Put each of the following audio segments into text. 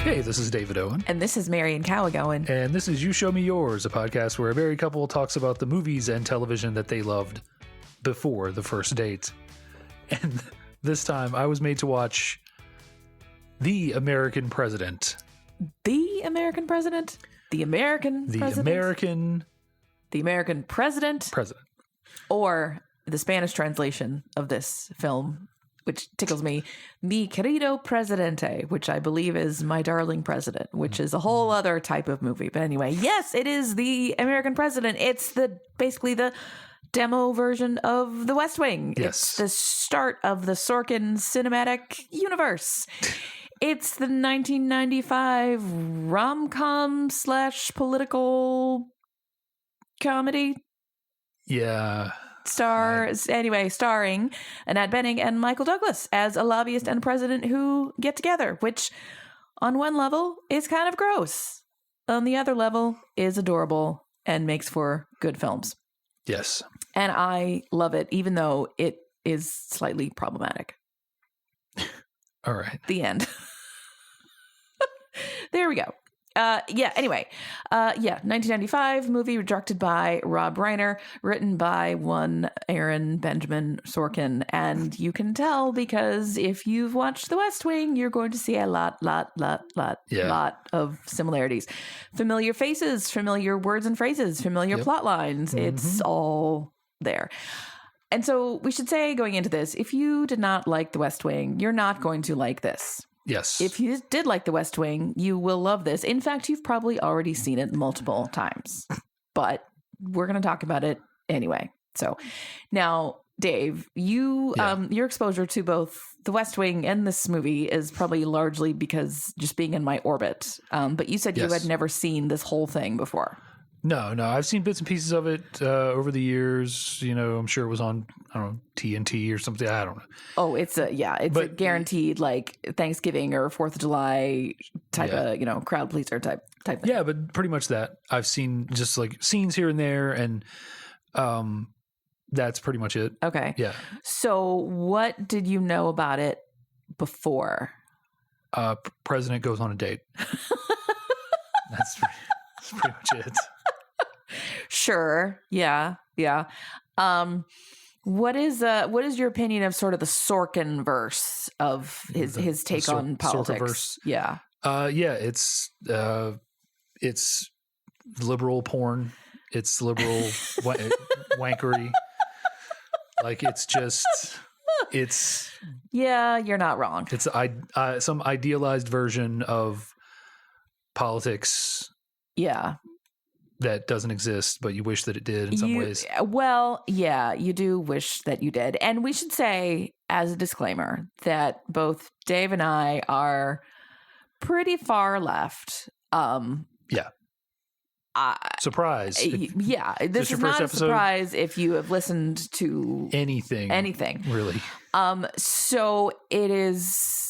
Hey, this is David Owen. And this is Marian Cowagowan. And this is You Show Me Yours, a podcast where a married couple talks about the movies and television that they loved before the first date. And this time I was made to watch The American President. The American President? The American President? The American President? President. Or the Spanish translation of this film, which tickles me, Mi Querido Presidente, which I believe is My Darling President, which is a whole other type of movie. But anyway, yes, it is The American President. It's basically the demo version of The West Wing. Yes. It's the start of the Sorkin cinematic universe. It's the 1995 rom-com / political comedy. Yeah. Starring Annette Bening and Michael Douglas as a lobbyist and a president who get together, which on one level is kind of gross. On the other level is adorable and makes for good films. Yes. And I love it, even though it is slightly problematic. All right. The end. There we go. Anyway. 1995 movie directed by Rob Reiner, written by one Aaron Benjamin Sorkin. And you can tell because if you've watched The West Wing, you're going to see a lot of similarities. Familiar faces, familiar words and phrases, familiar plot lines. Mm-hmm. It's all there. And so we should say going into this, if you did not like The West Wing, you're not going to like this. Yes. If you did like The West Wing, you will love this. In fact, you've probably already seen it multiple times, but we're going to talk about it anyway. So now, Dave, your exposure to both The West Wing and this movie is probably largely because just being in my orbit. But you said you had never seen this whole thing before. No. I've seen bits and pieces of it over the years. You know, I'm sure it was on, I don't know, TNT or something. I don't know. Oh, it's a guaranteed like Thanksgiving or 4th of July type of, crowd pleaser type thing. Yeah, but pretty much that. I've seen just like scenes here and there, and that's pretty much it. Okay. Yeah. So what did you know about it before? President goes on a date. That's pretty much it. Sure. Yeah. What is your opinion of sort of the Sorkin verse of his take on politics? Yeah. It's liberal porn. It's liberal wankery. Like yeah, you're not wrong. It's some idealized version of politics. Yeah. That doesn't exist, but you wish that it did in some ways. Well, yeah, you do wish that you did. And we should say, as a disclaimer, that both Dave and I are pretty far left. Surprise. This is not a surprise if you have listened to anything. Really. So it is...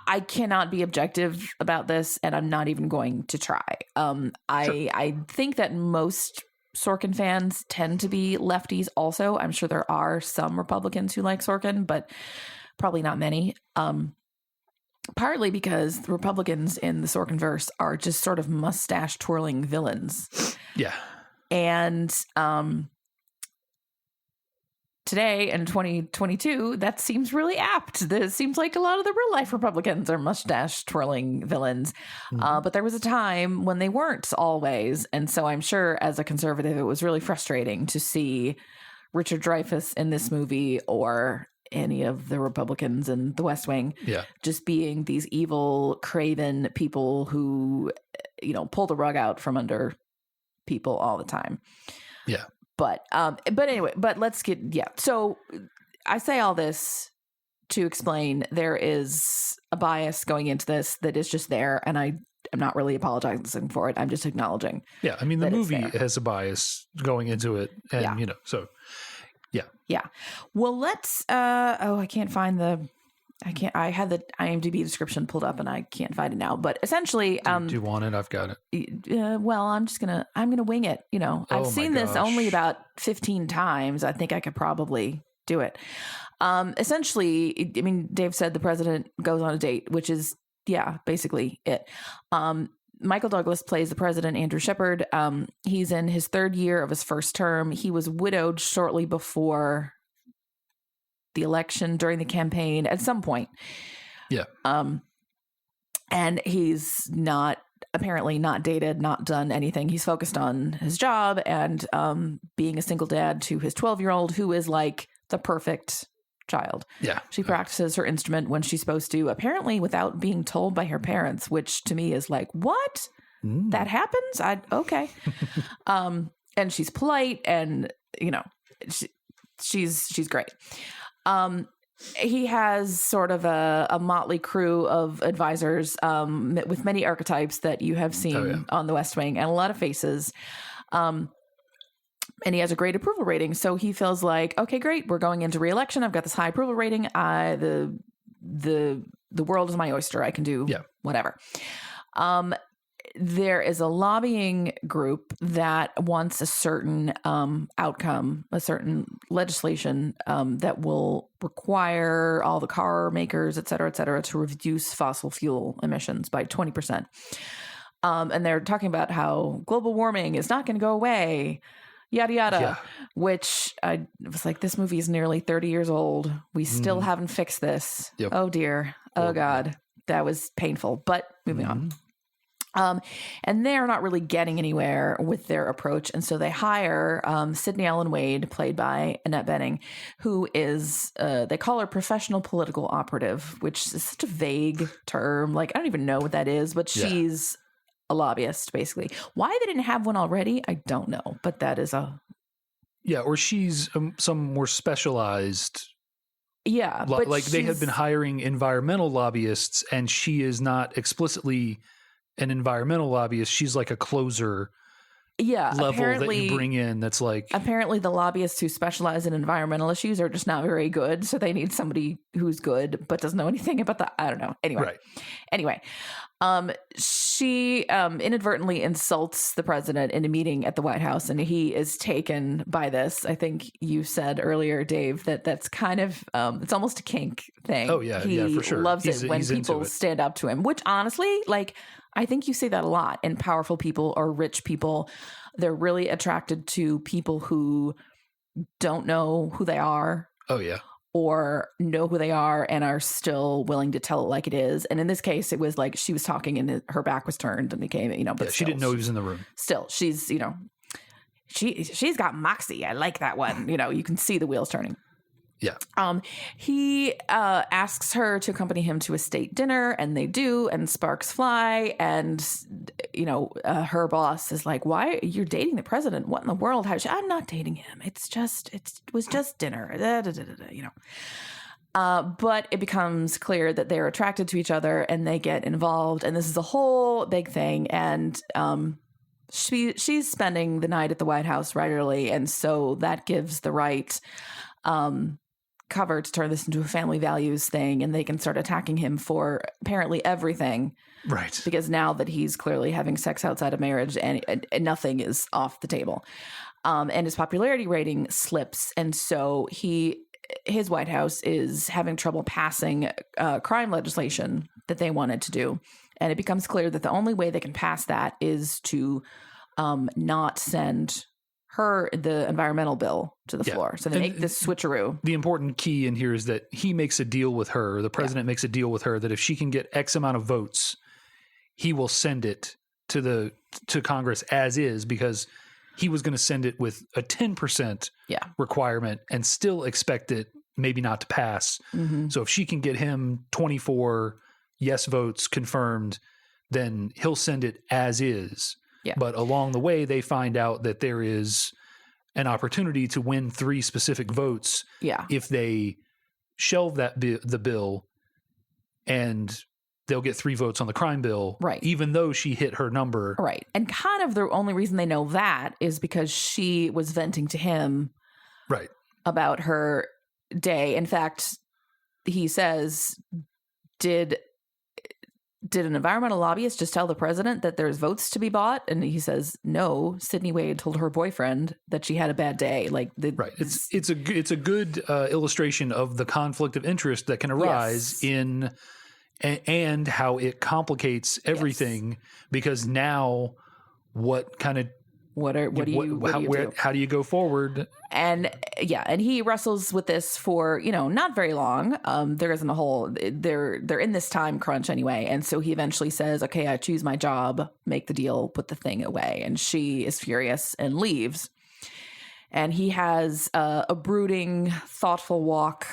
I cannot be objective about this, and I'm not even going to try. I think that most Sorkin fans tend to be lefties also. I'm sure there are some Republicans who like Sorkin, but probably not many. Partly because the Republicans in the Sorkin-verse are just sort of mustache-twirling villains. Yeah. And today in 2022, that seems really apt. This seems like a lot of the real life Republicans are mustache twirling villains. Mm-hmm. But there was a time when they weren't always. And so I'm sure as a conservative, it was really frustrating to see Richard Dreyfuss in this movie or any of the Republicans in the West Wing just being these evil, craven people who, pull the rug out from under people all the time. Yeah. But anyway, let's get, So I say all this to explain there is a bias going into this that is just there. And I am not really apologizing for it. I'm just acknowledging. Yeah. I mean, the movie has a bias going into it. And, so yeah. Yeah. Well, let's, I can't find I had the IMDb description pulled up and I can't find it now, but essentially, do you want it? I've got it. Well, I'm going to wing it. I've seen this only about 15 times. I think I could probably do it. Essentially, I mean, Dave said the president goes on a date, which is yeah, basically it. Michael Douglas plays the president, Andrew Shepard. He's in his third year of his first term. He was widowed shortly before the election, during the campaign, at some point. Yeah. And he's apparently not dated, not done anything. He's focused on his job and being a single dad to his 12-year-old, who is like the perfect child. Yeah. She practices her instrument when she's supposed to, apparently without being told by her parents, which to me is like, what? That happens? Okay. And she's polite and, she's great. He has sort of a motley crew of advisors with many archetypes that you have seen on The West Wing and a lot of faces. And he has a great approval rating. So he feels like, okay, great. We're going into re-election. I've got this high approval rating. The world is my oyster. I can do whatever. There is a lobbying group that wants a certain outcome, a certain legislation that will require all the car makers, et cetera, to reduce fossil fuel emissions by 20%. And they're talking about how global warming is not going to go away, yada, yada, which I was like, this movie is nearly 30 years old. We still haven't fixed this. Yep. Oh, dear. Oh, God. That was painful. But moving on. And they're not really getting anywhere with their approach. And so they hire Sydney Ellen Wade, played by Annette Bening, who is, they call her professional political operative, which is such a vague term. Like, I don't even know what that is, but she's a lobbyist, basically. Why they didn't have one already, I don't know. But that is or she's some more specialized. Yeah. Like they had been hiring environmental lobbyists, and she is not explicitly an environmental lobbyist. She's like a closer level that you bring in. That's like, apparently the lobbyists who specialize in environmental issues are just not very good. So they need somebody who's good, but doesn't know anything about I don't know. Anyway, she inadvertently insults the president in a meeting at the White House, and he is taken by this. I think you said earlier, Dave, that's kind of, it's almost a kink thing. Oh yeah. He for sure. Loves it when people stand up to him, which honestly, like, I think you see that a lot in powerful people or rich people. They're really attracted to people who don't know who they are. Oh, yeah. Or know who they are and are still willing to tell it like it is. And in this case, it was like she was talking and her back was turned and became, but she didn't know he was in the room. Still, she's, she's got moxie. I like that one. You can see the wheels turning. Yeah. He asks her to accompany him to a state dinner, and they do, and sparks fly. And, her boss is like, why you're dating the president? What in the world? I'm not dating him. It was just dinner, but it becomes clear that they're attracted to each other and they get involved. And this is a whole big thing. And, she's spending the night at the White House regularly. And so that gives the right, cover to turn this into a family values thing, and they can start attacking him for apparently everything. Right. Because now that he's clearly having sex outside of marriage and nothing is off the table. And his popularity rating slips. And so his White House is having trouble passing crime legislation that they wanted to do. And it becomes clear that the only way they can pass that is to not send the environmental bill to the floor. So they make this switcheroo. The important key in here is that he makes a deal with her. The president makes a deal with her that if she can get X amount of votes, he will send it to Congress as is, because he was going to send it with a 10% requirement and still expect it maybe not to pass. Mm-hmm. So if she can get him 24 yes votes confirmed, then he'll send it as is. Yeah. But along the way, they find out that there is an opportunity to win 3 specific votes if they shelve the bill, and they'll get 3 votes on the crime bill, right? Even though she hit her number. Right. And kind of the only reason they know that is because she was venting to him about her day. In fact, he says, did an environmental lobbyist just tell the president that there's votes to be bought? And he says, no, Sydney Wade told her boyfriend that she had a bad day. Like, it's a good illustration of the conflict of interest that can arise in and how it complicates everything because now what kind of how do you go forward? And he wrestles with this for, not very long. There isn't a whole, they're in this time crunch anyway. And so he eventually says, okay, I choose my job, make the deal, put the thing away. And she is furious and leaves. And he has a brooding, thoughtful walk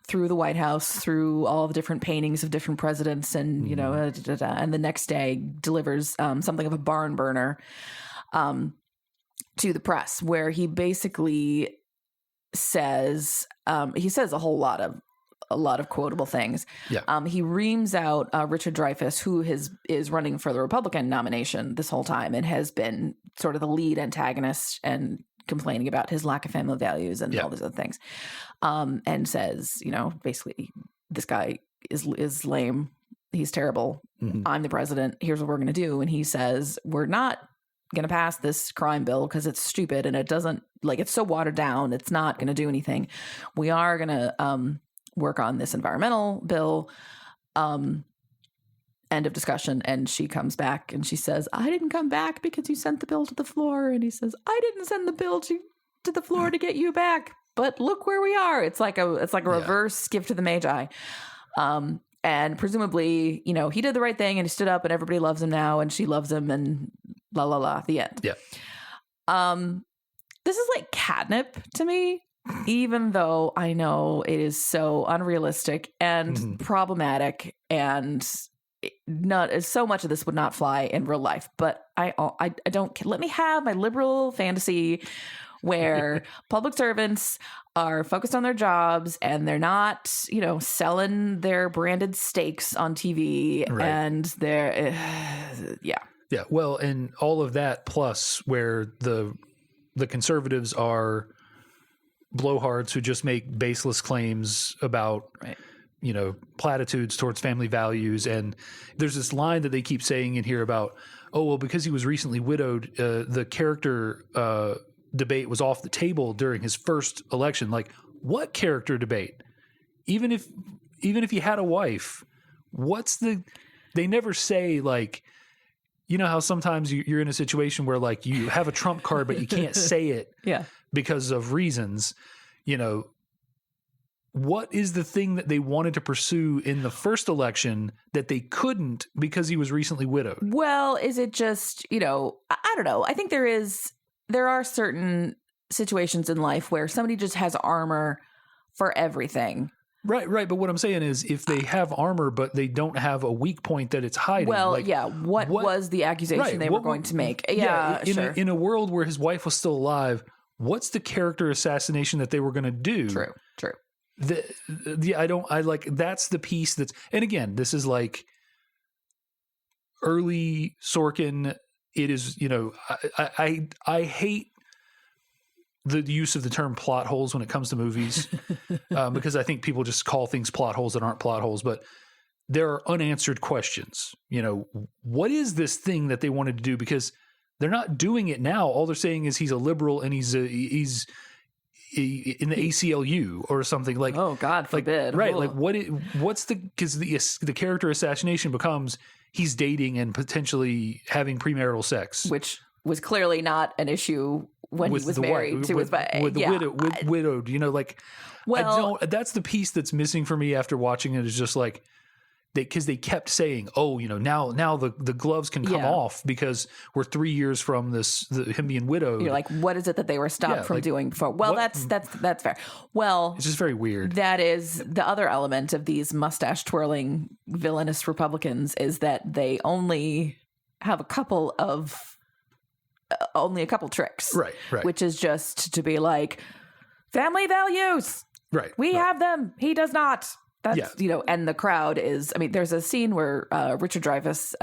through the White House, through all the different paintings of different presidents. And, and the next day delivers something of a barn burner to the press, where he basically says a whole lot of quotable things. Yeah. He reams out Richard Dreyfuss, who is running for the Republican nomination this whole time and has been sort of the lead antagonist and complaining about his lack of family values and all these other things, and says, basically, this guy is lame. He's terrible. Mm-hmm. I'm the president. Here's what we're going to do. And he says, we're not going to pass this crime bill because it's stupid and it doesn't, it's so watered down, it's not going to do anything. We are going to work on this environmental bill. End of discussion. And she comes back and she says, I didn't come back because you sent the bill to the floor. And he says, I didn't send the bill to the floor to get you back, but look where we are. It's like a reverse gift to the Magi. And presumably, he did the right thing and he stood up and everybody loves him now and she loves him and la la la, the end. Yeah. This is like catnip to me, even though I know it is so unrealistic and problematic and so much of this would not fly in real life. But I don't, let me have my liberal fantasy where public servants are focused on their jobs and they're not, selling their branded steaks on TV, right. And they're, yeah. Yeah. Well, and all of that plus where the conservatives are blowhards who just make baseless claims about, right. Platitudes towards family values. And there's this line that they keep saying in here about, oh, well, because he was recently widowed, the character debate was off the table during his first election. Like, what character debate? Even if he had a wife, they never say, like, how sometimes you're in a situation where, like, you have a trump card, but you can't say it because of reasons, what is the thing that they wanted to pursue in the first election that they couldn't because he was recently widowed? Well, is it just, I don't know. I think there are certain situations in life where somebody just has armor for everything. Right. But what I'm saying is if they have armor, but they don't have a weak point that it's hiding. Well, what was the accusation they were going to make? Yeah, sure. In a world where his wife was still alive, what's the character assassination that they were going to do? True. That's the piece that's, and again, this is like early Sorkin. It is, I hate the use of the term plot holes when it comes to movies, because I think people just call things plot holes that aren't plot holes, but there are unanswered questions. What is this thing that they wanted to do? Because they're not doing it now. All they're saying is he's a liberal and he's in the ACLU or something, like, oh, God forbid. Right. Like what's because the character assassination becomes he's dating and potentially having premarital sex, which was clearly not an issue when he was married to his widowed, that's the piece that's missing for me after watching it, is just like, because they kept saying, oh, now the gloves can come off because we're 3 years from him being widowed. You're like, what is it that they were stopped from doing before? Well, that's fair. Well, it's just very weird. That is the other element of these mustache twirling villainous Republicans, is that they only have a couple tricks. Right. Which is just to be like, family values. Right. We have them. He does not. That's, and the crowd is, there's a scene where Richard Dreyfuss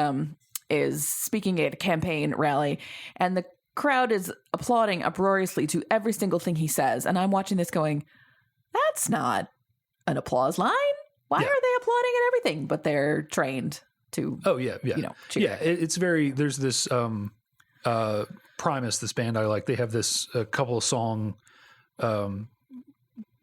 is speaking at a campaign rally and the crowd is applauding uproariously to every single thing he says. And I'm watching this going, that's not an applause line. Why are they applauding at everything? But they're trained to, cheer. Yeah, it's very, there's this Primus, this band I like, they have this couple of song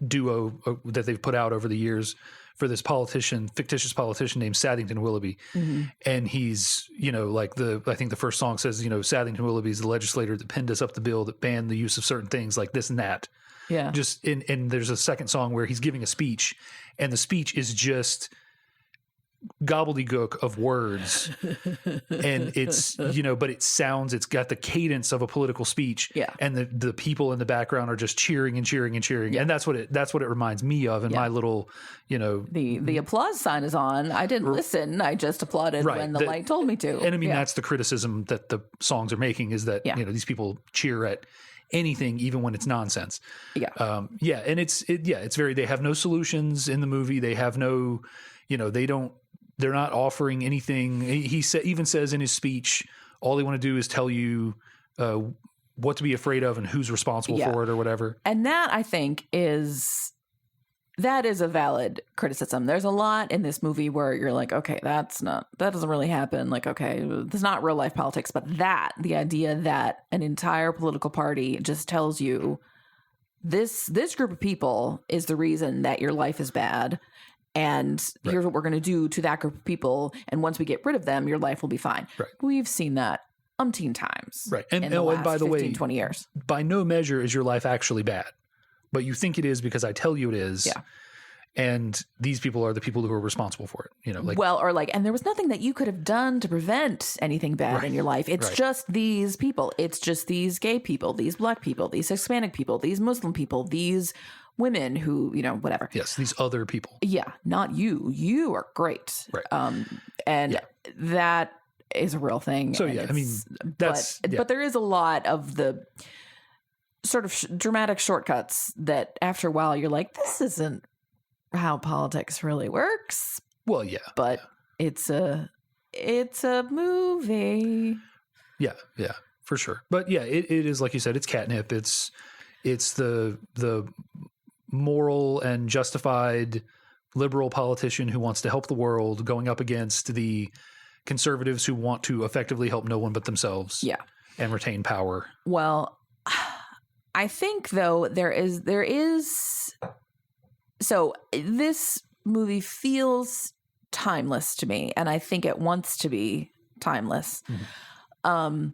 duo that they've put out over the years for this fictitious politician named Saddington Willoughby. Mm-hmm. And he's, like I think the first song says, Saddington Willoughby is the legislator that pinned us up the bill that banned the use of certain things like this and that. Yeah. And there's a second song where he's giving a speech, and the speech is just gobbledygook of words. And it's, but it's got the cadence of a political speech. Yeah. And the people in the background are just cheering and cheering and cheering. Yeah. And that's what it reminds me of in my little, the applause sign is on. I didn't listen. I just applauded when the light told me to. And I mean, that's the criticism that the songs are making, is that, these people cheer at anything, even when it's nonsense. Yeah. And it's very, they have no solutions in the movie. They have no, they're not offering anything. He even says in his speech, all they want to do is tell you what to be afraid of and who's responsible for it or whatever. And that, I think, is a valid criticism. There's a lot in this movie where you're like, okay, that doesn't really happen. Like, okay, it's not real life politics, but the idea that an entire political party just tells you this group of people is the reason that your life is bad. And here's what we're going to do to that group of people. And once we get rid of them, your life will be fine. Right. We've seen that umpteen times. Right. And by the 15, way, 20 years. By no measure is your life actually bad. But you think it is because I tell you it is. Yeah. And these people are the people who are responsible for it. And there was nothing that you could have done to prevent anything bad in your life. It's just these people. It's just these gay people, these black people, these Hispanic people, these Muslim people, these women who, whatever. Yes, these other people. Yeah, not you. You are great. Right. That is a real thing. So, but there is a lot of the sort of dramatic shortcuts that after a while you're like, this isn't how politics really works. Well, yeah. But it's a movie. Yeah, for sure. But yeah, it is, like you said, it's catnip. It's the moral and justified liberal politician who wants to help the world going up against the conservatives who want to effectively help no one but themselves. Yeah. And retain power. Well, I think though there is so this movie feels timeless to me, and I think it wants to be timeless. Mm-hmm.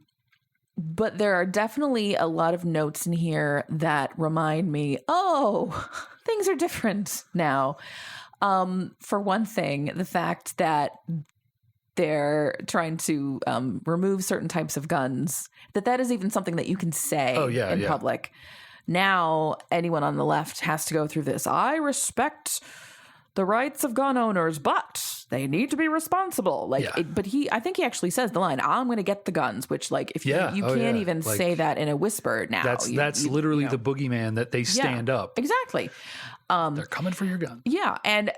But there are definitely a lot of notes in here that remind me, things are different now. For one thing, the fact that they're trying to remove certain types of guns, that is even something that you can say in public. Now, anyone on the left has to go through this. I respect the rights of gun owners, but they need to be responsible. I think he actually says the line, I'm going to get the guns, which if you can't even say that in a whisper now. That's literally the boogeyman that they stand up. Exactly. They're coming for your gun. Yeah. And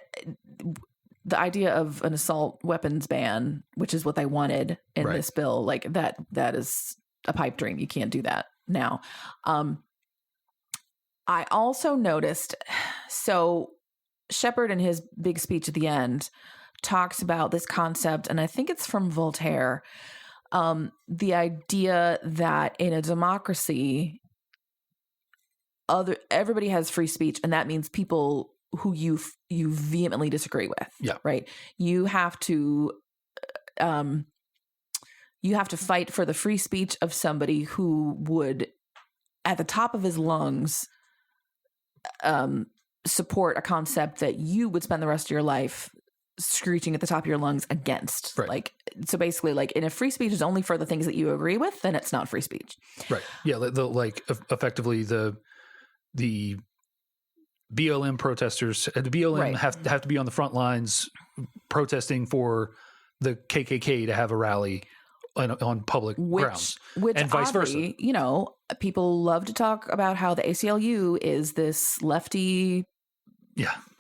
the idea of an assault weapons ban, which is what they wanted in this bill, that is a pipe dream. You can't do that now. I also noticed, so Shepard in his big speech at the end talks about this concept, and I think it's from Voltaire, the idea that in a democracy, everybody has free speech, and that means people who you vehemently disagree with. Yeah. Right. You have to fight for the free speech of somebody who would, at the top of his lungs, support a concept that you would spend the rest of your life screeching at the top of your lungs against. Right. So basically, and if free speech is only for the things that you agree with, then it's not free speech. Right. Yeah. Effectively the BLM protesters, the BLM have to be on the front lines protesting for the KKK to have a rally on public grounds, which and vice versa. People love to talk about how the ACLU is this lefty,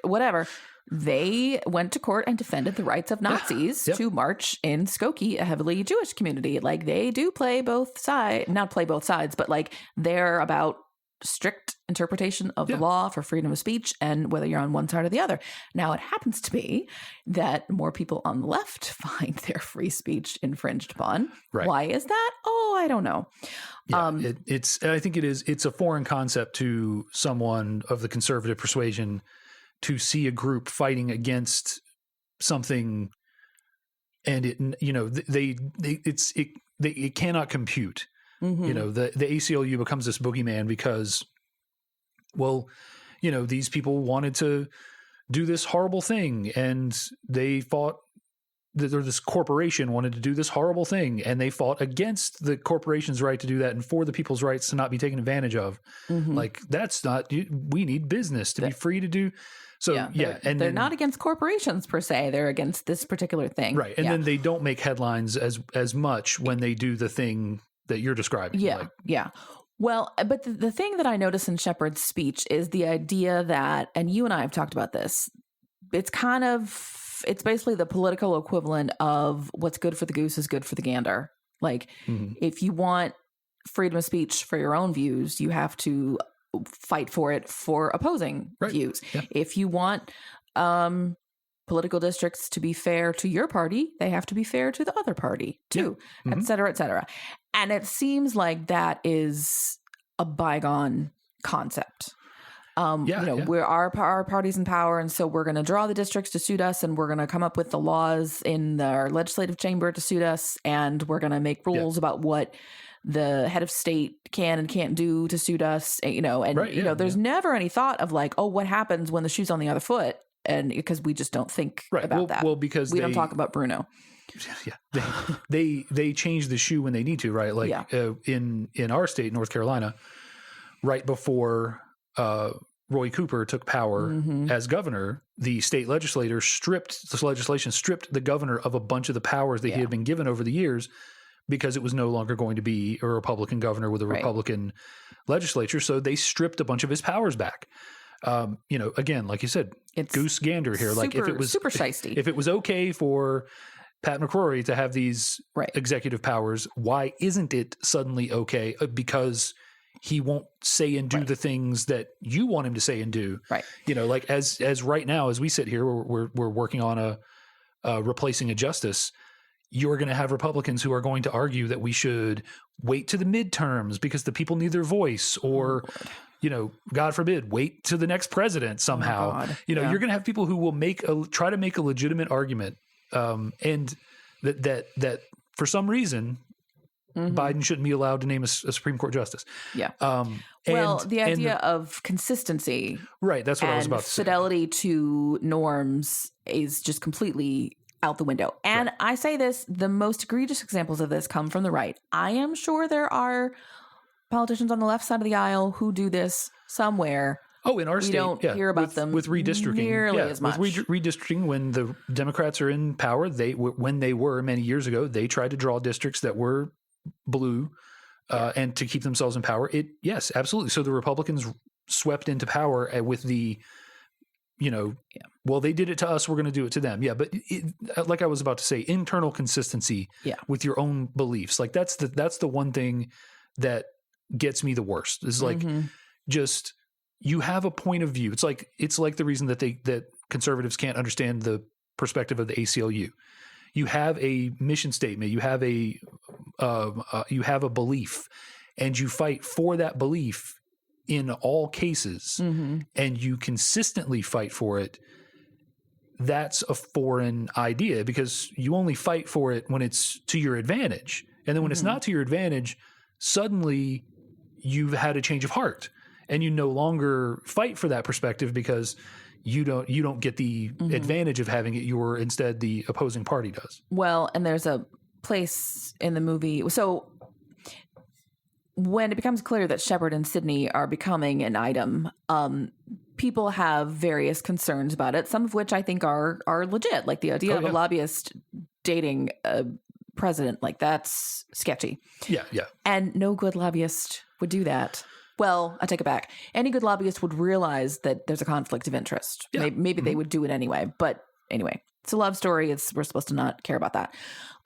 whatever. They went to court and defended the rights of Nazis to march in Skokie, a heavily Jewish community. They do play both sides, not play both sides, but they're about strict interpretation of the law for freedom of speech and whether you're on one side or the other. Now, it happens to be that more people on the left find their free speech infringed upon. Right. Why is that? I don't know. Yeah, I think it's a foreign concept to someone of the conservative persuasion to see a group fighting against something, and it cannot compute. Mm-hmm. The ACLU becomes this boogeyman because, well, these people wanted to do this horrible thing, and they fought. This corporation wanted to do this horrible thing, and they fought against the corporation's right to do that and for the people's rights to not be taken advantage of. Mm-hmm. Like, that's not, we need business to be free to do. So, and they're not against corporations per se. They're against this particular thing. Right. And then they don't make headlines as much when they do the thing that you're describing. Yeah. Yeah. Well, but the thing that I notice in Shepard's speech is the idea that, and you and I have talked about this, it's basically the political equivalent of what's good for the goose is good for the gander. Like, if you want freedom of speech for your own views, you have to fight for it for opposing views. Yeah. If you want political districts to be fair to your party, they have to be fair to the other party too, et cetera, et cetera. And it seems like that is a bygone concept. We're our party's in power, and so we're going to draw the districts to suit us, and we're going to come up with the laws in our legislative chamber to suit us, and we're going to make rules about what the head of state can and can't do to suit us. There's never any thought of like, oh, what happens when the shoe's on the other foot, and because we just don't think about that. Well, because we don't talk about Bruno. Yeah, they change the shoe when they need to, right? Like in our state, North Carolina, right before Roy Cooper took power as governor, the state legislature stripped the governor of a bunch of the powers that he had been given over the years, because it was no longer going to be a Republican governor with a Republican legislature. So they stripped a bunch of his powers back. Again, like you said, it's goose gander here. Like if it was super shiesty, if it was okay for Pat McCrory to have these executive powers, why isn't it suddenly okay? Because he won't say and do the things that you want him to say and do. Right. Like as right now, as we sit here, we're working on replacing a justice. You're going to have Republicans who are going to argue that we should wait to the midterms because the people need their voice, or, God forbid, wait to the next president somehow. You're going to have people who will try to make a legitimate argument. And that for some reason, Biden shouldn't be allowed to name a Supreme Court justice. Yeah. The idea of consistency. Right. That's what I was about to say. Fidelity to norms is just completely out the window. And I say this, the most egregious examples of this come from the right. I am sure there are politicians on the left side of the aisle who do this somewhere. Oh, in our state, we don't hear about them with redistricting nearly as much. With redistricting, when the Democrats are in power, when they were many years ago, they tried to draw districts that were blue and to keep themselves in power. Yes, absolutely. So the Republicans swept into power with the, well, they did it to us, we're going to do it to them. Yeah, but like I was about to say, internal consistency with your own beliefs. Like that's the one thing that gets me the worst. Is like just you have a point of view. It's like the reason that conservatives can't understand the perspective of the ACLU. You have a mission statement. You have a belief, and you fight for that belief in all cases, and you consistently fight for it. That's a foreign idea, because you only fight for it when it's to your advantage, and then when it's not to your advantage, suddenly you've had a change of heart, and you no longer fight for that perspective because you don't get the advantage of having it. Instead the opposing party does. Well, and there's a place in the movie. So when it becomes clear that Shepard and Sidney are becoming an item, people have various concerns about it, some of which I think are legit. Like the idea of a lobbyist dating a president, like that's sketchy. Yeah. And no good lobbyist would do that. Well, I take it back. Any good lobbyist would realize that there's a conflict of interest. Yeah. Maybe they would do it anyway. But anyway, it's a love story. We're supposed to not care about that.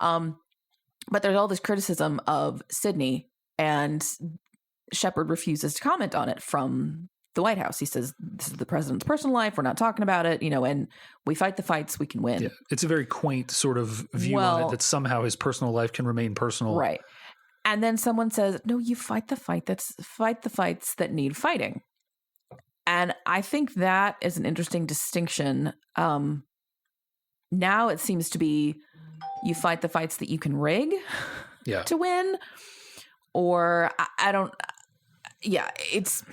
But there's all this criticism of Sidney, and Shepard refuses to comment on it from the White House. He says, this is the president's personal life. We're not talking about it, and we fight the fights, we can win. Yeah. It's a very quaint sort of view on it, that somehow his personal life can remain personal. Right. And then someone says, no, you fight the fights that need fighting. And I think that is an interesting distinction. Now it seems to be you fight the fights that you can rig to win, or I don't. Yeah, it's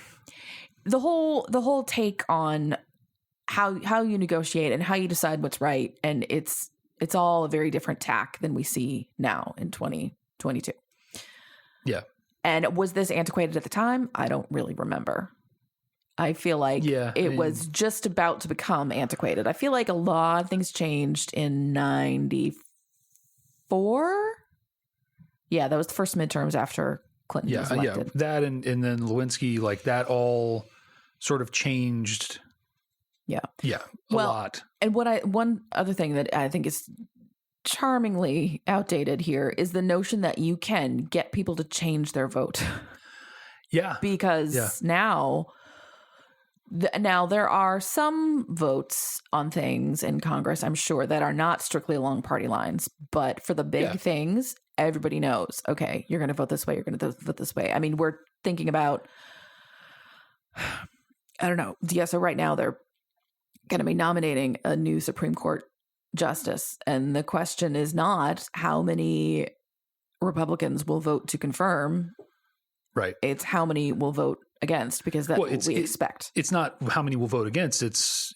the whole take on how you negotiate and how you decide what's right, and it's all a very different tack than we see now in 2022. Yeah. And was this antiquated at the time? I don't really remember. I feel like it was just about to become antiquated. I feel like a lot of things changed in 94. Yeah, that was the first midterms after Clinton was elected. Yeah, that and then Lewinsky, like that all sort of changed. A lot. And one other thing that I think is charmingly outdated here is the notion that you can get people to change their vote. Yeah. Because now there are some votes on things in Congress, I'm sure, that are not strictly along party lines. But for the big things, everybody knows, okay, you're going to vote this way, you're going to vote this way. I mean, we're thinking about, I don't know. Yeah, so right now they're going to be nominating a new Supreme Court justice. And the question is not how many Republicans will vote to confirm. Right. It's how many will vote against, because that's what we expect. It's not how many will vote against. It's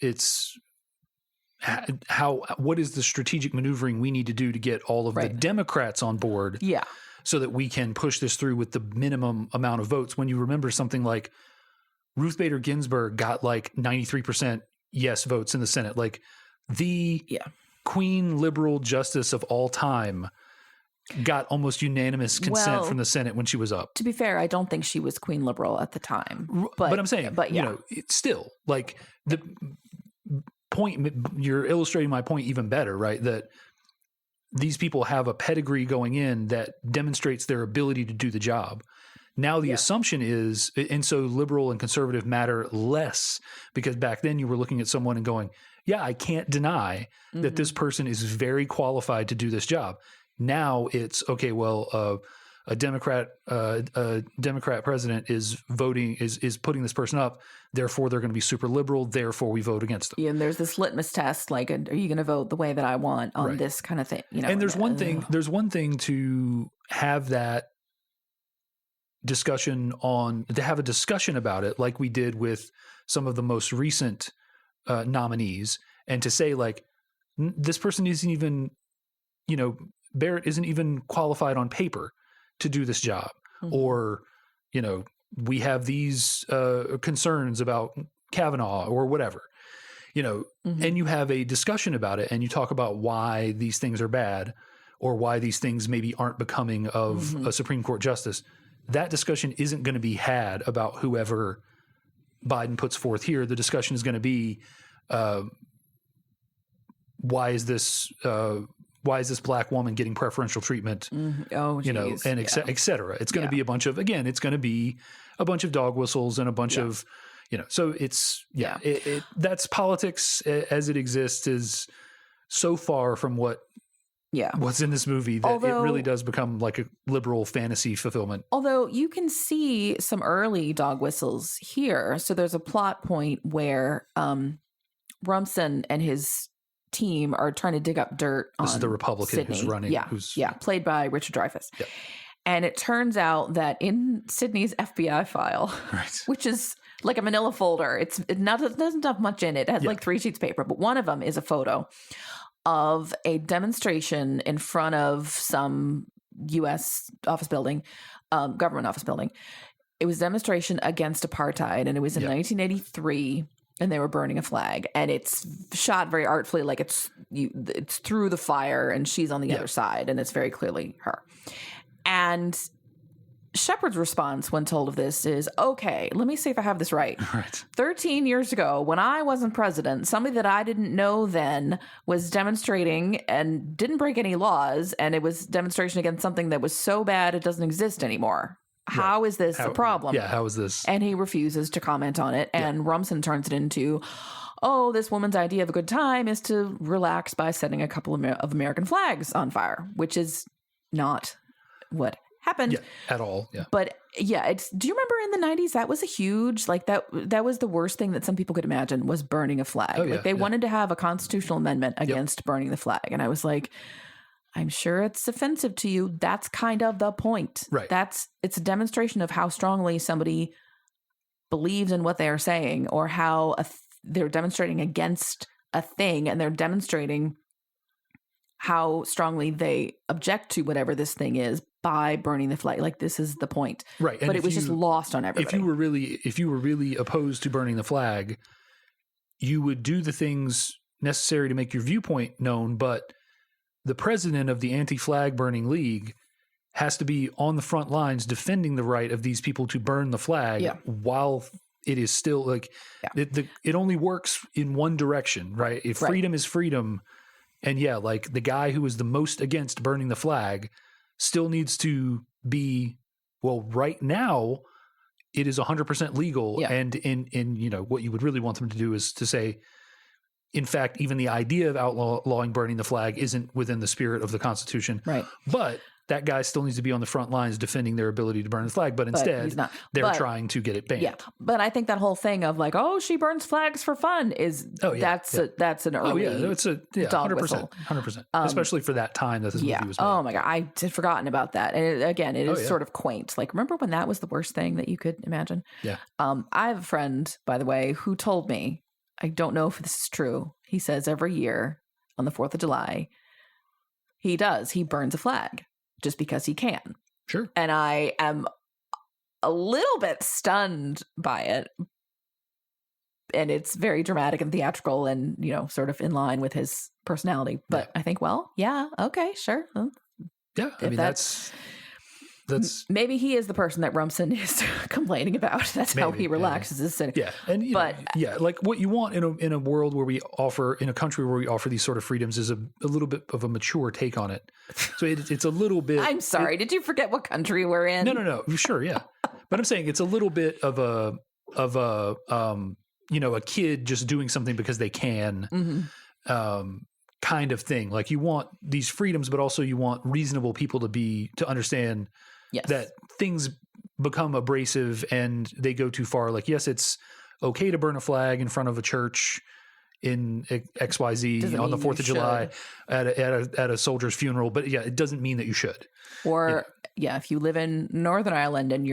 what is the strategic maneuvering we need to do to get all of the Democrats on board. Yeah. So that we can push this through with the minimum amount of votes. When you remember something like Ruth Bader Ginsburg got like 93% yes votes in the Senate, like the queen liberal justice of all time got almost unanimous consent from the Senate when she was up. To be fair, I don't think she was queen liberal at the time. But I'm saying, you know, it's still like the point, you're illustrating my point even better, right? That these people have a pedigree going in that demonstrates their ability to do the job. Now the assumption is, and so liberal and conservative matter less, because back then you were looking at someone and going, yeah, I can't deny that this person is very qualified to do this job. Now it's okay. Well, a Democrat president is voting, is putting this person up. Therefore, they're going to be super liberal. Therefore, we vote against them. Yeah, and there's this litmus test, like, are you going to vote the way that I want on this kind of thing? You know, and there's one thing. There's one thing to have that discussion to have a discussion about it, like we did with some of the most recent nominees, and to say like, this person isn't even, you know, Barrett isn't even qualified on paper to do this job. Or, you know, we have these concerns about Kavanaugh or whatever, you know, and you have a discussion about it and you talk about why these things are bad or why these things maybe aren't becoming of a Supreme Court justice. That discussion isn't going to be had about whoever Biden puts forth here. The discussion is going to be, why is this black woman getting preferential treatment? Oh, you know, and et cetera. It's going to be a bunch of dog whistles and a bunch of, you know, so it's, that's politics as it exists is so far from what's in this movie that it really does become like a liberal fantasy fulfillment. Although you can see some early dog whistles here. So there's a plot point where Rumson and his team are trying to dig up dirt on This is the Republican Sydney. who's running. Played by Richard Dreyfuss. Yeah. And it turns out that in Sydney's FBI file, which is like a manila folder, it doesn't have much in it. It has like 3 sheets of paper, but one of them is a photo of a demonstration in front of some U.S. office building, government office building. It was a demonstration against apartheid, and it was in 1983. And they were burning a flag, and it's shot very artfully, like it's through the fire, and she's on the other side, and it's very clearly her. And Shepard's response when told of this is, okay, let me see if I have this right. 13 years ago, when I wasn't president, somebody that I didn't know then was demonstrating and didn't break any laws, and it was demonstration against something that was so bad it doesn't exist anymore. How is this a problem? Yeah, how is this? And he refuses to comment on it. And Rumson turns it into, oh, this woman's idea of a good time is to relax by setting a couple of American flags on fire, which is not what happened at all. Yeah. But yeah, do you remember in the 90s that was a huge, like that was the worst thing that some people could imagine was burning a flag. Like they wanted to have a constitutional amendment against burning the flag. And I was like, I'm sure it's offensive to you. That's kind of the point. Right. It's a demonstration of how strongly somebody believes in what they are saying, or how they're demonstrating against a thing, and they're demonstrating how strongly they object to whatever this thing is by burning the flag. Like, this is the point. Right. And but it was just lost on everybody. If you were really opposed to burning the flag, you would do the things necessary to make your viewpoint known, but the president of the Anti-Flag Burning League has to be on the front lines defending the right of these people to burn the flag while it is still like it only works in one direction, right? If freedom is freedom, and like the guy who is the most against burning the flag still needs to be, well, right now it is 100% legal. Yeah. And in what you would really want them to do is to say, in fact, even the idea of outlawing burning the flag isn't within the spirit of the Constitution. Right. But that guy still needs to be on the front lines defending their ability to burn the flag. But instead, they're trying to get it banned. Yeah. But I think that whole thing of like, oh, she burns flags for fun is that's an early it's a dog 100%, whistle. 100%. Especially for that time that this movie was made. Oh my God. I had forgotten about that. And it is sort of quaint. Like, remember when that was the worst thing that you could imagine? Yeah. I have a friend, by the way, who told me, I don't know if this is true. He says every year on the 4th of July, he burns a flag just because he can. Sure. And I am a little bit stunned by it. And it's very dramatic and theatrical and, sort of in line with his personality. But I think, well, yeah, okay, sure. Yeah, I mean, that's maybe he is the person that Rumson is complaining about. That's how he relaxes his city. Yeah, and like what you want in a world where in a country where we offer these sort of freedoms is a little bit of a mature take on it. So it's a little bit. I'm sorry, did you forget what country we're in? No, sure, yeah, but I'm saying it's a little bit of a kid just doing something because they can. Kind of thing. Like, you want these freedoms, but also you want reasonable people to understand that things become abrasive and they go too far. Like, yes, it's okay to burn a flag in front of a church in XYZ on the 4th of July at a soldier's funeral, but it doesn't mean that you should. Or if you live in Northern Ireland and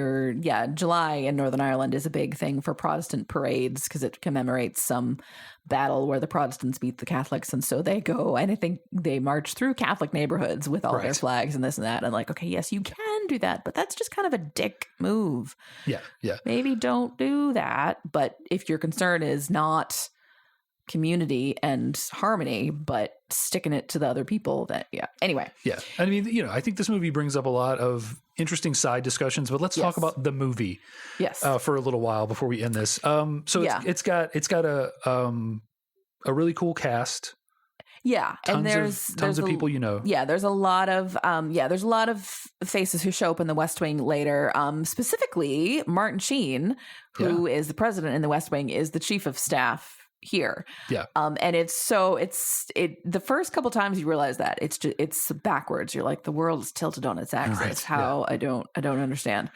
July in Northern Ireland is a big thing for Protestant parades because it commemorates some battle where the Protestants beat the Catholics, and so they go and I think they march through Catholic neighborhoods with all their flags and this and that, and like, okay, yes, you can do that, but that's just kind of a dick move. Yeah. Maybe don't do that. But if your concern is not community and harmony, but sticking it to the other people, that anyway. Yeah. I mean, I think this movie brings up a lot of interesting side discussions, but let's talk about the movie for a little while before we end this. It's got a really cool cast. Yeah. Tons of people, Yeah, there's a lot of faces who show up in the West Wing later. Specifically, Martin Sheen, who is the president in the West Wing, is the chief of staff here. Yeah. And the first couple times you realize that it's backwards. You're like, the world is tilted on its axis. I don't understand.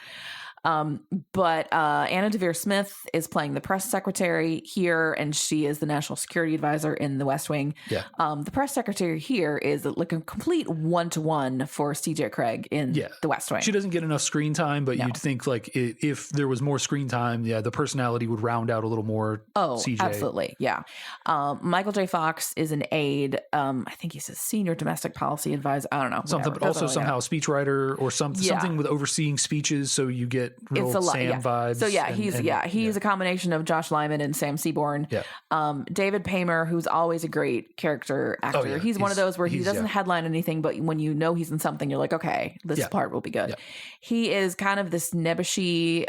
But Anna Devere Smith is playing the press secretary here, and she is the national security advisor in the West Wing. Yeah. The press secretary here is like a complete one-to-one for CJ Craig in the West Wing. She doesn't get enough screen time, but you'd think like if there was more screen time, the personality would round out a little more. Oh, CJ. Absolutely. Yeah. Michael J. Fox is an aide. I think he's a senior domestic policy advisor. I don't know. Something, but also somehow a speechwriter or something with overseeing speeches. So you get real Sam vibes. So he's a combination of Josh Lyman and Sam Seaborn. Yeah. David Paymer, who's always a great character actor. Oh, yeah. He's one of those where he doesn't headline anything, but when you know he's in something, you're like, okay, this part will be good. Yeah. He is kind of this nebbishy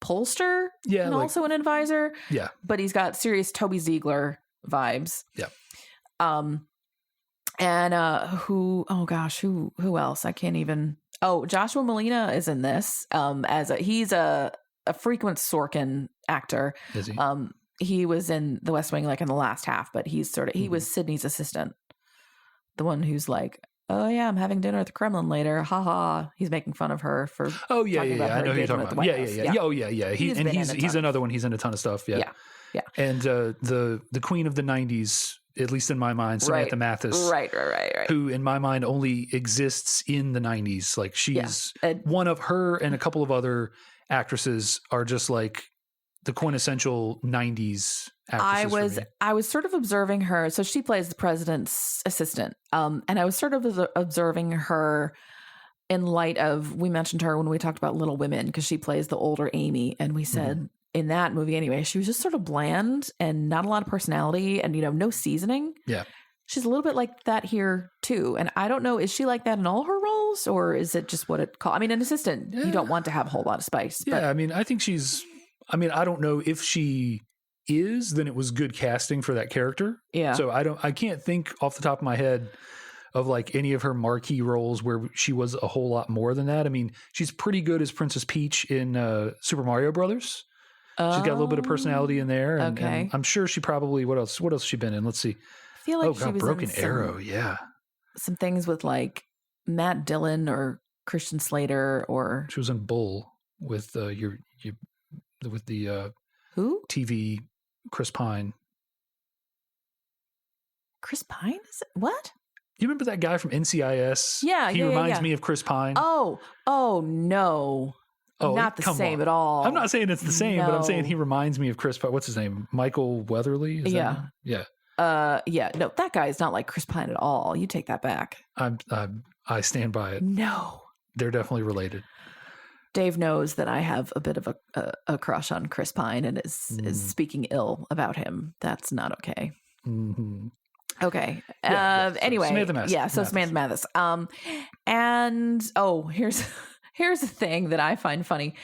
pollster and also an advisor. Yeah. But he's got serious Toby Ziegler vibes. Yeah. And who else? I can't even. Oh, Joshua Molina is in this. He's a frequent Sorkin actor. Is he? He was in The West Wing like in the last half, but he was Sidney's assistant. The one who's like, oh yeah, I'm having dinner at the Kremlin later. Ha ha. He's making fun of her for I know who you're talking about. Yeah. Oh yeah. He's another one. He's in a ton of stuff. Yeah. And the queen of the 90s, at least in my mind, Samantha Mathis. Right. Who in my mind only exists in the 90s. Like she's one of her and a couple of other actresses are just like the quintessential 90s actresses. I was sort of observing her. So she plays the president's assistant. And I was sort of observing her in light of, we mentioned her when we talked about Little Women, because she plays the older Amy. And we said in that movie anyway, she was just sort of bland and not a lot of personality and, no seasoning. Yeah. She's a little bit like that here too. And I don't know, is she like that in all her roles or is it just what it called? I mean, an assistant, you don't want to have a whole lot of spice. Yeah. But I mean, I think I don't know if she is, then it was good casting for that character. Yeah. So I can't think off the top of my head of like any of her marquee roles where she was a whole lot more than that. I mean, she's pretty good as Princess Peach in Super Mario Brothers. She's got a little bit of personality in there. And, okay. And I'm sure she probably, what else has she been in? Let's see. I feel like she was Broken in Arrow. Yeah. Some things with like Matt Dillon or Christian Slater or. She was in Bull with with the who? TV Chris Pine. Chris Pine? Is it? What? You remember that guy from NCIS? Yeah, he reminds me of Chris Pine. Oh no. Oh, not the same at all. I'm not saying it's the same, but I'm saying he reminds me of Chris Pine. What's his name? Michael Weatherly? Yeah. Yeah. No, that guy is not like Chris Pine at all. You take that back. I stand by it. No. They're definitely related. Dave knows that I have a bit of a crush on Chris Pine and is speaking ill about him. That's not okay. Mm-hmm. Okay. Anyway. Samantha Mathis. Yeah. So Samantha Mathis. And here's the thing that I find funny.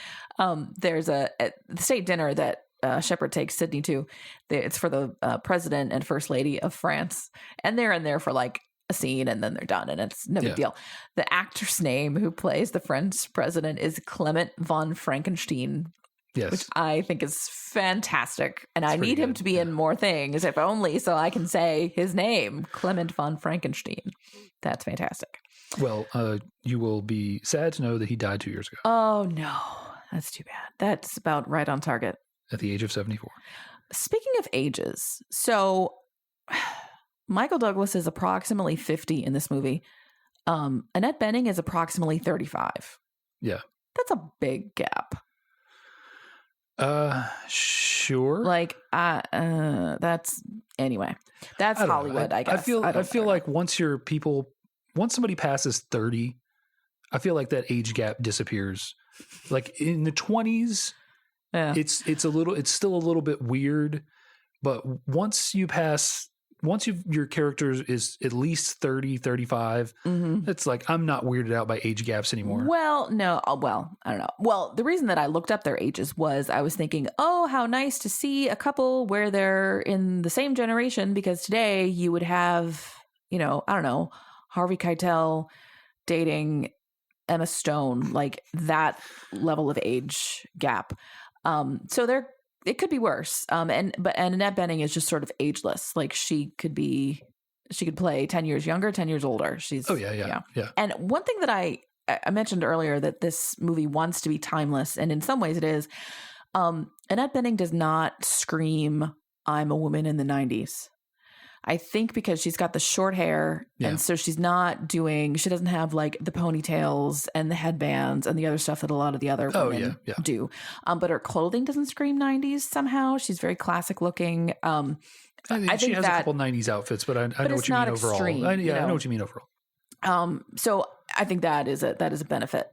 There's at the state dinner that Shepard takes Sydney to. It's for the president and first lady of France, and they're in there for like a scene, and then they're done, and it's no big deal. The actor's name who plays the French president is Clement von Frankenstein. Yes. Which I think is fantastic. And I need him to be in more things, if only so I can say his name, Clement von Frankenstein. That's fantastic. Well, you will be sad to know that he died 2 years ago. Oh, no. That's too bad. That's about right on target. At the age of 74. Speaking of ages, so Michael Douglas is approximately 50 in this movie. Annette Bening is approximately 35. Yeah. That's a big gap. Sure. Like, that's anyway. That's Hollywood, I guess. I feel like once somebody passes 30, I feel like that age gap disappears. Like in the 20s, it's still a little bit weird, but once your character is at least 30, 35, it's like, I'm not weirded out by age gaps anymore. Well, no. Well, I don't know. Well, the reason that I looked up their ages was I was thinking, oh, how nice to see a couple where they're in the same generation, because today you would have, I don't know, Harvey Keitel dating Emma Stone, like that level of age gap. So it could be worse. And Annette Bening is just sort of ageless. Like she could play 10 years younger, 10 years older. She's yeah. And one thing that I mentioned earlier, that this movie wants to be timeless, and in some ways it is. Annette Bening does not scream, I'm a woman in the 90s. I think because she's got the short hair, and so she doesn't have like the ponytails and the headbands and the other stuff that a lot of the other women do. But her clothing doesn't scream 90s somehow. She's very classic looking. I think she has a couple 90s outfits, but I know what you mean overall. Extreme, I know what you mean overall. So I think that is a benefit.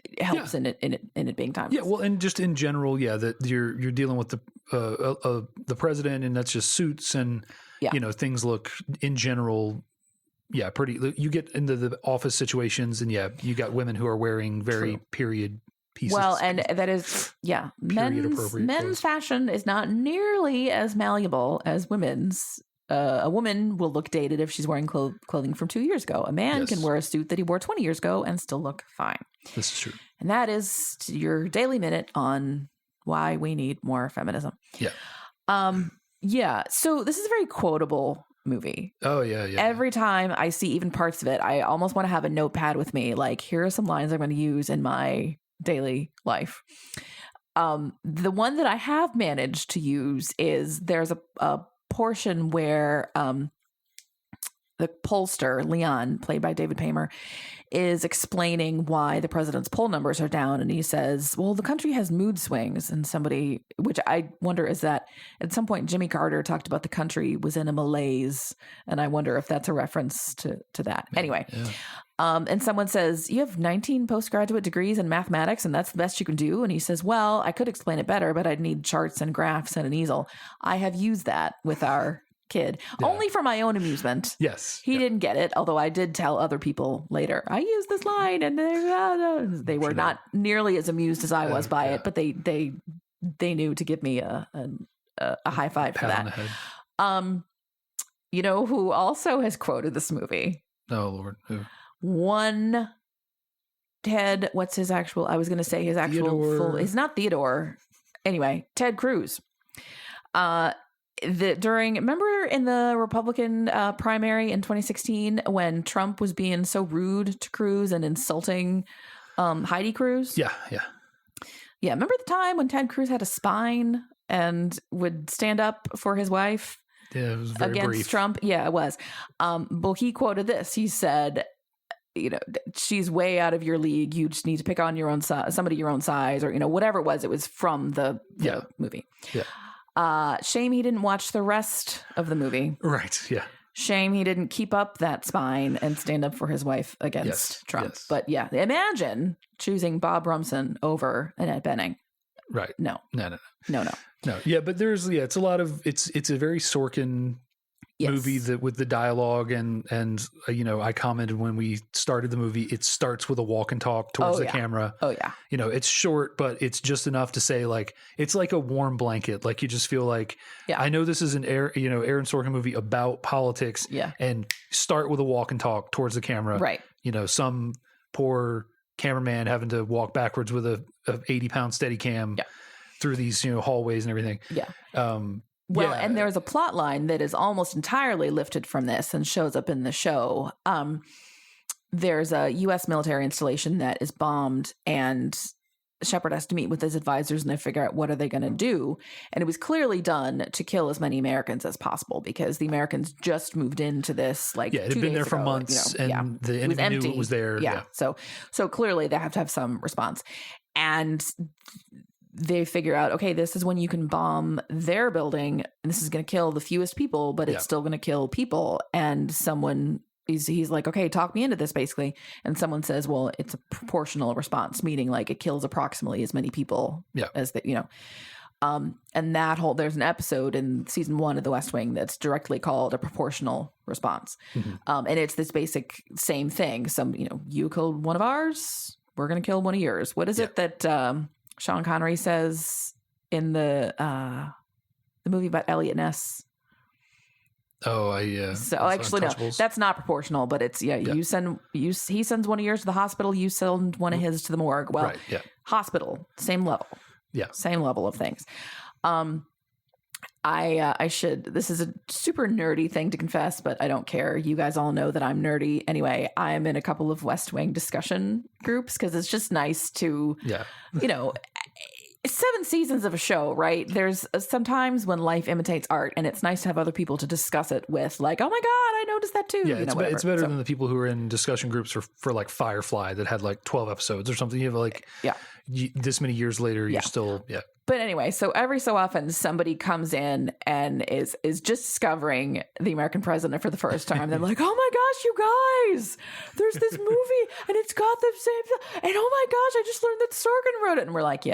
It helps in it being timeless. Yeah, well, and just in general, that you're dealing with the president, and that's just suits, and things look in general, pretty. You get into the office situations, and you got women who are wearing very period pieces. Well, and that is men's fashion is not nearly as malleable as women's. A woman will look dated if she's wearing clothing from 2 years ago. A man can wear a suit that he wore 20 years ago and still look fine. This is true. And that is your daily minute on why we need more feminism. Yeah. So this is a very quotable movie. Oh, yeah. Every time I see even parts of it, I almost want to have a notepad with me. Like, here are some lines I'm going to use in my daily life. The one that I have managed to use is there's a portion where the pollster, Leon, played by David Paymer, is explaining why the president's poll numbers are down. And he says, well, the country has mood swings. And somebody, which I wonder is that at some point Jimmy Carter talked about the country was in a malaise. And I wonder if that's a reference to that. Anyway. Yeah. And someone says, you have 19 postgraduate degrees in mathematics and that's the best you can do. And he says, well, I could explain it better, but I'd need charts and graphs and an easel. I have used that with our kid only for my own amusement. Yes. He didn't get it, although I did tell other people later, I used this line and they were not nearly as amused as I was by it, but they knew to give me a high five for that. You know who also has quoted this movie? Oh, Lord. Who? One Ted, what's his actual, I was going to say his actual full, it's not Theodore. Anyway, Ted Cruz. Remember in the Republican primary in 2016 when Trump was being so rude to Cruz and insulting Heidi Cruz? Yeah. Remember the time when Ted Cruz had a spine and would stand up for his wife? Yeah, it was very against brief. Trump. Yeah, it was. Well, he quoted this. He said, you know, she's way out of your league. You just need to pick on your own somebody your own size, or, you know, whatever it was. It was from the movie. Yeah. Shame he didn't watch the rest of the movie. Right. Yeah. Shame he didn't keep up that spine and stand up for his wife against Trump. Yes. But yeah, imagine choosing Bob Rumson over Annette Bening. Right. No. Yeah, but it's a lot of it's a very Sorkin movie that with the dialogue and you know, I commented when we started the movie, it starts with a walk and talk towards the camera. Oh yeah. You know, it's short, but it's just enough to say, like, it's like a warm blanket. Like, you just feel like, I know this is an Aaron Sorkin movie about politics. Yeah. And start with a walk and talk towards the camera. Right. You know, some poor cameraman having to walk backwards with a 80-pound Steadicam through these, you know, hallways and everything. Yeah. And there's a plot line that is almost entirely lifted from this and shows up in the show. There's a U.S. military installation that is bombed, and Shepard has to meet with his advisors and they figure out what are they going to do. And it was clearly done to kill as many Americans as possible because the Americans just moved into this like 2 days ago. It had been there for months, you know, and the enemy knew it was there. Yeah. So clearly they have to have some response. And they figure out, okay, this is when you can bomb their building, and this is going to kill the fewest people, but it's still going to kill people. And someone he's like, okay, talk me into this, basically. And someone says, well, it's a proportional response, meaning like it kills approximately as many people as that, you know. And that there's an episode in season 1 of The West Wing that's directly called a proportional response. Mm-hmm. And it's this basic same thing. You killed one of ours, we're going to kill one of yours. What is it that Sean Connery says in the movie about Elliot Ness? So actually, no, that's not proportional, but it's he sends one of yours to the hospital, you send one of his to the morgue. Well, hospital, same level. Yeah. Same level of things. This is a super nerdy thing to confess, but I don't care. You guys all know that I'm nerdy. Anyway, I'm in a couple of West Wing discussion groups because it's just nice to, you know, 7 seasons of a show, right? There's sometimes when life imitates art, and it's nice to have other people to discuss it with, like, oh my God, I noticed that too. Yeah, it's better than the people who are in discussion groups for like Firefly that had like 12 episodes or something. You have like, this many years later, you're still, But anyway, so every so often somebody comes in and is just discovering the American president for the first time. They're like, oh my gosh, you guys, there's this movie and it's got the same, and oh my gosh, I just learned that Sorkin wrote it. And we're like,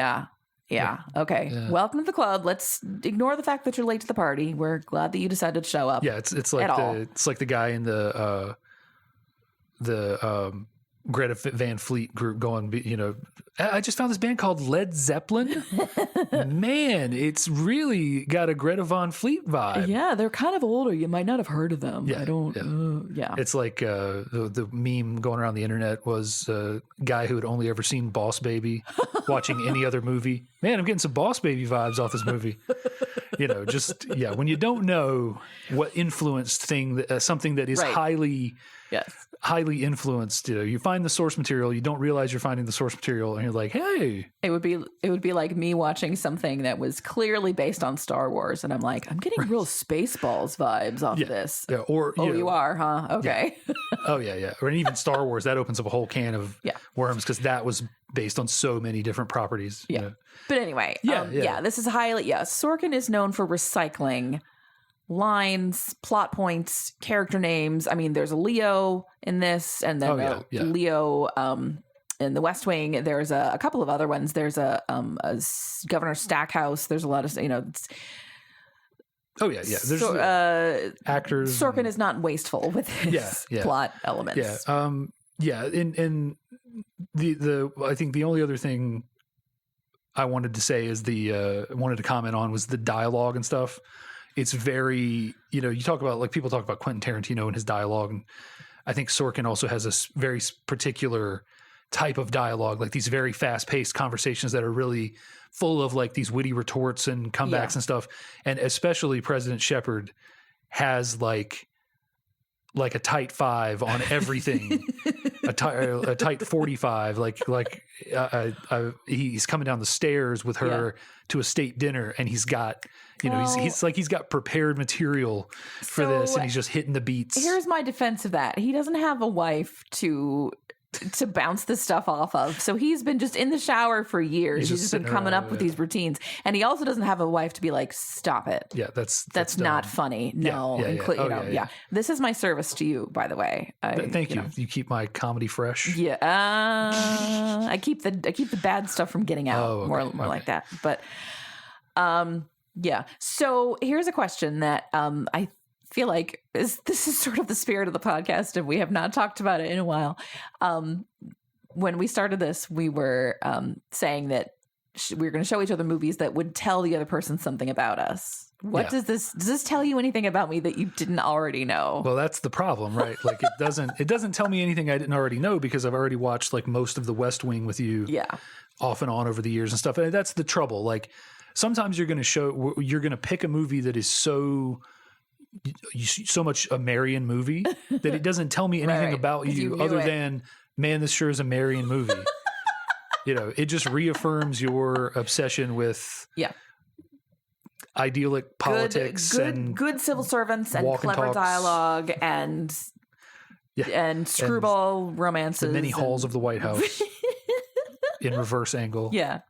okay. Welcome to the club. Let's ignore the fact that you're late to the party. We're glad that you decided to show up. Yeah, it's like the guy in the Greta Van Fleet group going, you know, I just found this band called Led Zeppelin. Man, it's really got a Greta Van Fleet vibe. Yeah, they're kind of older. You might not have heard of them. Yeah, I don't. Yeah. It's like the meme going around the internet was a guy who had only ever seen Boss Baby watching any other movie. Man, I'm getting some Boss Baby vibes off this movie. You know, just, yeah, when you don't know what influenced something that is highly influenced, you know, you find the source material, you don't realize you're finding the source material, and you're like, hey. It would be like me watching something that was clearly based on Star Wars, and I'm like, I'm getting real Spaceballs vibes off of this. Yeah, or you are, huh? Okay. Yeah. Oh yeah. Or even Star Wars, that opens up a whole can of worms because that was based on so many different properties. Yeah. You know? But anyway, this is highly Sorkin is known for recycling lines, plot points, character names. I mean, there's a Leo in this, and then Leo in The West Wing. There's a couple of other ones. There's a Governor Stackhouse. There's a lot of, you know. There's actors. Sorkin is not wasteful with his plot elements. And the I think the only other thing I wanted to say is wanted to comment on was the dialogue and stuff. It's very, you know, you talk about, like, people talk about Quentin Tarantino and his dialogue, and I think Sorkin also has a very particular type of dialogue, like these very fast-paced conversations that are really full of, like, these witty retorts and comebacks and stuff. And especially President Shepard has like a tight 5 on everything, a tight 45. He's coming down the stairs with her to a state dinner, and he's got, you know, he's got prepared material for this, and he's just hitting the beats. Here's my defense of that: he doesn't have a wife to bounce this stuff off of, so he's been just in the shower for years. He's just been coming up with these routines, and he also doesn't have a wife to be like, stop it. Yeah, that's not funny. No, This is my service to you, by the way. Thank you. You keep my comedy fresh. Yeah, I keep the bad stuff from getting out. More like that. But yeah. So here's a question that I feel like this is sort of the spirit of the podcast, and we have not talked about it in a while. When we started this, we were saying that we were going to show each other movies that would tell the other person something about us. Does this tell you anything about me that you didn't already know? Well, that's the problem, right? Like, it doesn't tell me anything I didn't already know, because I've already watched, like, most of The West Wing with you off and on over the years and stuff. And that's the trouble. Like, sometimes you're going to pick a movie that is so much a Marion movie that it doesn't tell me anything about you other than, man, this sure is a Marion movie. You know, it just reaffirms your obsession with idyllic politics and good civil servants and clever dialogue and screwball romances. The many halls of the White House in reverse angle. Yeah.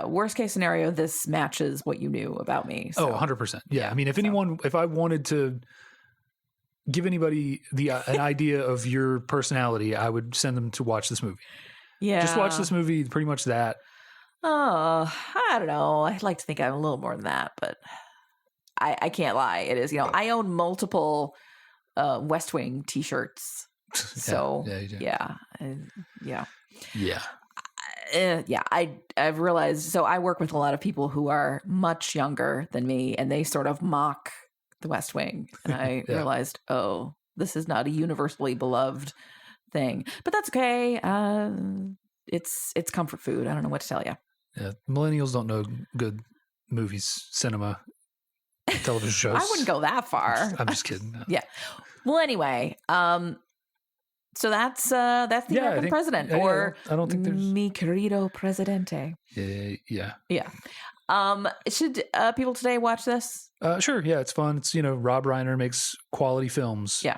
Worst case scenario, this matches what you knew about me. So. 100%. Yeah. I mean, if I wanted to give anybody an idea of your personality, I would send them to watch this movie. Yeah. Just watch this movie, pretty much that. Oh, I don't know. I'd like to think I'm a little more than that, but I can't lie. It is, you know, I own multiple West Wing t-shirts. So, I've realized, so I work with a lot of people who are much younger than me, and they sort of mock the West Wing. And I realized, this is not a universally beloved thing, but that's okay. It's comfort food. I don't know what to tell you. Yeah. Millennials don't know good movies, cinema, television shows. I wouldn't go that far. I'm just kidding. No. Yeah. Well, anyway, so that's the American president, or I don't think there's mi querido presidente. Yeah. Should people today watch this? Sure. Yeah, it's fun. It's, you know, Rob Reiner makes quality films. Yeah.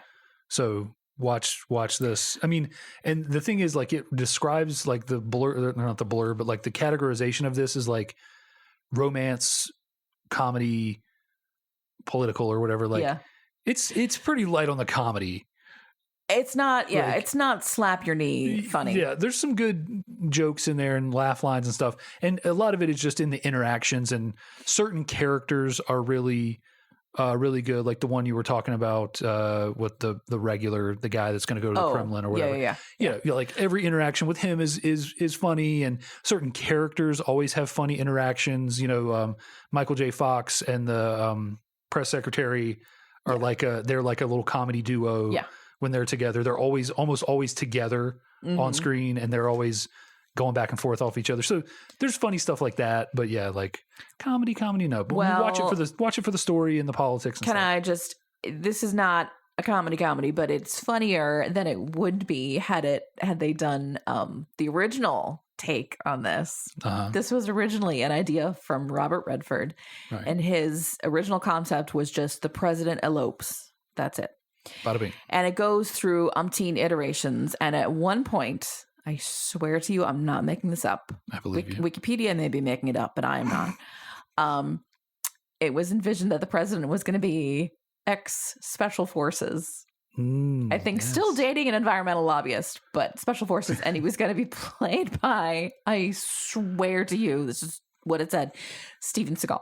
So watch this. I mean, and the thing is, like, it describes, like, the blur, not the blur, but, like, the categorization of this is like romance, comedy, political, or whatever. Like, it's pretty light on the comedy. It's not, it's not slap your knee funny. Yeah, there's some good jokes in there and laugh lines and stuff. And a lot of it is just in the interactions, and certain characters are really really good. Like the one you were talking about with the guy that's going to go to the Kremlin or whatever. Yeah. Like every interaction with him is funny, and certain characters always have funny interactions. Michael J. Fox and the press secretary are they're like a little comedy duo. Yeah. When they're together, they're almost always together on screen, and they're always going back and forth off each other. So there's funny stuff like that, but yeah, like comedy, no. But watch it for the story and the politics. And this is not a comedy, but it's funnier than it would be had they done the original take on this. This was originally an idea from Robert Redford, right. And his original concept was just the president elopes. That's it. Bada bing. And it goes through umpteen iterations. And at one point, I swear to you, I'm not making this up. I believe you. Wikipedia may be making it up, but I am not. It was envisioned that the president was going to be ex-special forces. I think still dating an environmental lobbyist, but special forces. And he was going to be played by, I swear to you, this is what it said, Steven Seagal.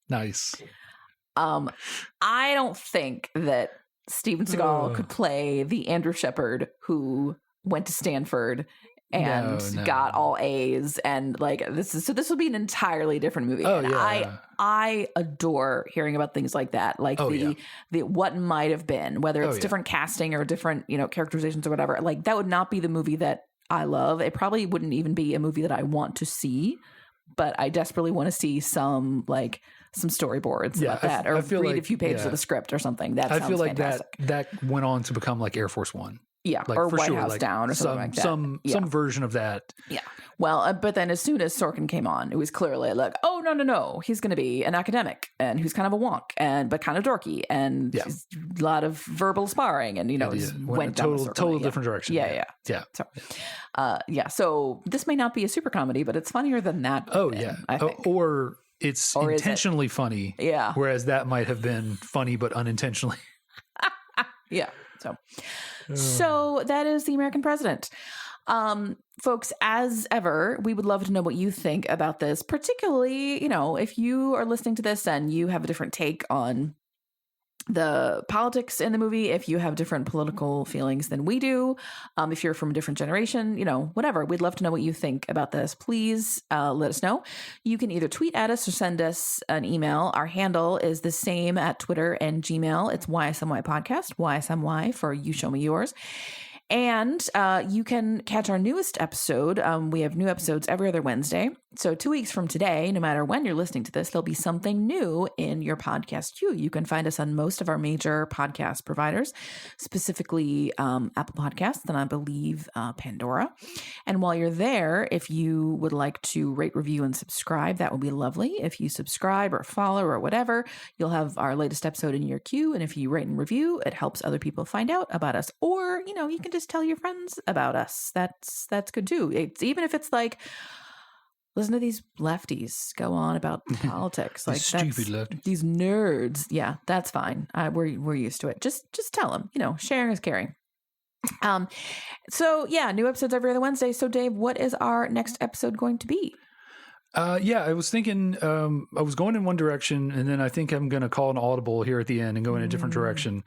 Nice. I don't think that Steven Seagal could play the Andrew Shepard who went to Stanford and got all A's, and like this will be an entirely different movie. I adore hearing about things like that, like the what might have been, whether it's different casting or different characterizations or whatever. Like that would not be the movie that I love. It probably wouldn't even be a movie that I want to see, but I desperately want to see some storyboards about that, or read a few pages of the script or something. That sounds fantastic. that went on to become like Air Force One. Yeah, like, or White House Down or something like that. Some version of that. Yeah. Well, but then as soon as Sorkin came on, it was clearly like, oh, no. He's going to be an academic and who's kind of a wonk but kind of dorky and a lot of verbal sparring and, went down a total different direction. Yeah. So this may not be a super comedy, but it's funnier than that. I think. Or it's intentionally funny. Yeah. Whereas that might have been funny, but unintentionally. Yeah. So that is The American President. Folks, as ever, we would love to know what you think about this, particularly, if you are listening to this and you have a different take on the politics in the movie, if you have different political feelings than we do, if you're from a different generation, whatever, we'd love to know what you think about this. Please let us know. You can either tweet at us or send us an email. Our handle is the same at Twitter and Gmail. It's YSMY Podcast, YSMY for You Show Me Yours. And you can catch our newest episode. We have new episodes every other Wednesday. So 2 weeks from today, no matter when you're listening to this, there'll be something new in your podcast queue. You can find us on most of our major podcast providers, specifically Apple Podcasts, and I believe Pandora. And while you're there, if you would like to rate, review, and subscribe, that would be lovely. If you subscribe or follow or whatever, you'll have our latest episode in your queue. And if you rate and review, it helps other people find out about us. Or, you can just tell your friends about us. That's good too. It's even if it's like, listen to these lefties go on about politics, like stupid lefties, these nerds. Yeah, that's fine. We're used to it. Just tell them. Sharing is caring. So yeah, new episodes every other Wednesday. So Dave, what is our next episode going to be? I was thinking, I was going in one direction, and then I think I'm going to call an audible here at the end and go in a different direction.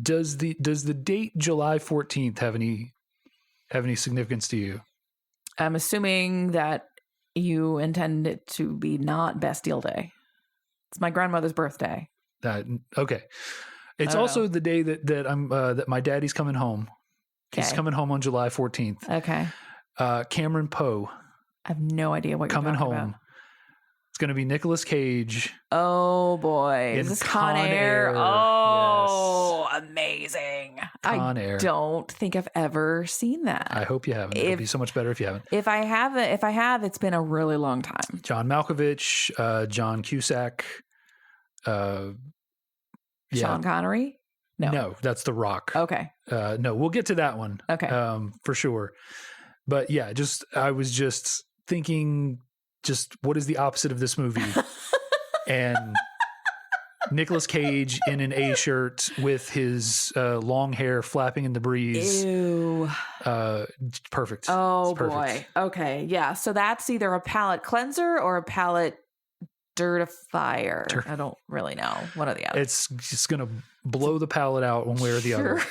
Does the date July 14th have any significance to you? I'm assuming that you intend it to be not Bastille Day. It's my grandmother's birthday. Okay. It's also the day that I'm that my daddy's coming home. Okay. He's coming home on July 14th. Okay. Cameron Poe. I have no idea what you're talking about. Coming home. It's going to be Nicolas Cage. Oh boy. Is this Con Air? Oh, yes. Amazing. Con Air. Don't think I've ever seen that. I hope you haven't. It'll be so much better if you haven't. If I have, it's been a really long time. John Malkovich, John Cusack, Sean Connery? No, that's The Rock. Okay. No, we'll get to that one. Okay. For sure. But yeah, I was just thinking, what is the opposite of this movie? And Nicolas Cage in an A shirt with his long hair flapping in the breeze. Ew. Perfect. Oh boy. Okay. Yeah. So that's either a palate cleanser or a palate Stir to fire. I don't really know. One or the other. It's just going to blow the palate out one way or the other.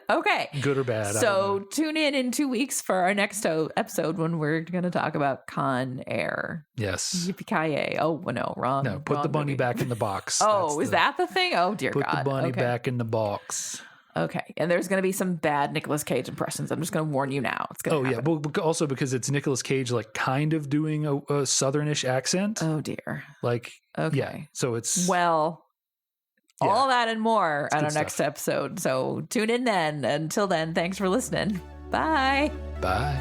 Okay. Good or bad. So tune in 2 weeks for our next episode when we're going to talk about Con Air. Yes. Yippee-ki-yay. Oh, no, wrong. No, put wrong the bunny movie. back in the box. Oh, is that the thing? Oh, dear put God. Put the bunny back in the box. Okay. And there's going to be some bad Nicolas Cage impressions. I'm just going to warn you now. It's going to happen. Well, also because it's Nicolas Cage, like kind of doing a southernish accent. Oh, dear. Like, okay. Yeah. So it's... Well... Yeah. All that and more on our next episode. So tune in then. Until then, thanks for listening. Bye. Bye.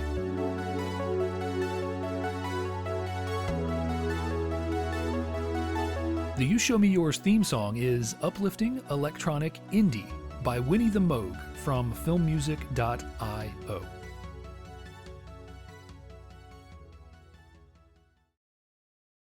The You Show Me Yours theme song is Uplifting Electronic Indie by Winnie the Moog from filmmusic.io.